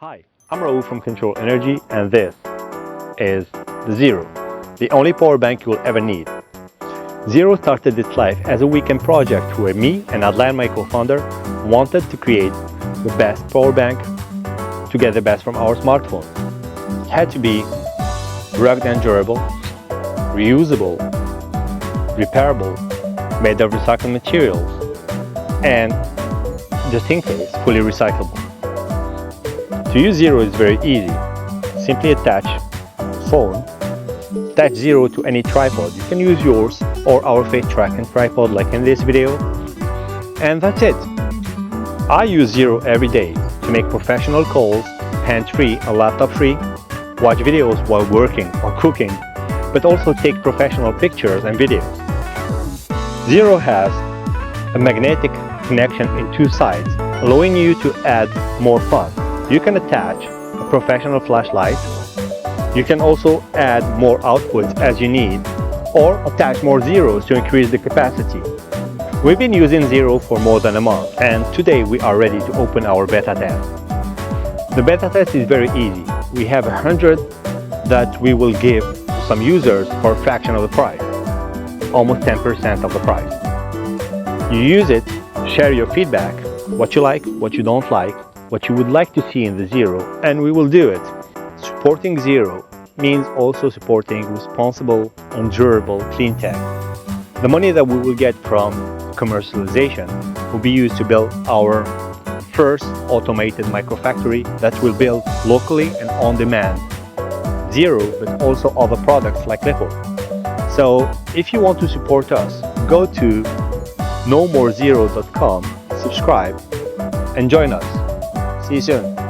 Hi, I'm Raoul from Control Energy, and this is the 𝐁𝐞𝐭𝐚, the only power bank you will ever need. 𝐁𝐁𝐴 started its life as a weekend project where me and Adlan, my co-founder, wanted to create the best power bank to get the best from our smartphones. It had to be rugged and durable, reusable, repairable, made of recycled materials, and just in case, fully recyclable. To use 𝐁𝐁𝐴 is very easy. Simply attach phone, attach 𝐁𝐁𝐴 to any tripod. You can use yours or our face tracking tripod like in this video. And that's it. I use 𝐁𝐁𝐴 every day to make professional calls, hands-free and laptop-free, watch videos while working or cooking, but also take professional pictures and videos. 𝐁𝐁𝐴 has a magnetic connection in two sides, allowing you to add more fun. You can attach a professional flashlight. You can also add more outputs as you need, or attach more 𝐁𝐁𝐴s to increase the capacity. We've been using 𝐁𝐁𝐴 for more than a month, and today we are ready to open our beta test. The beta test is very easy. We have 100 that we will give to some users for a fraction of the price, almost 10% of the price. You use it, share your feedback, what you like, what you don't like, what you would like to see in the 𝐁𝐁𝐴, and we will do it. Supporting 𝐁𝐁𝐴 means also supporting responsible and durable clean tech. The money that we will get from commercialization will be used to build our first automated microfactory that will build locally and on demand 𝐁𝐁𝐴, but also other products like litho. So if you want to support us, go to knowmoreZero.com, subscribe, and join us. See you soon.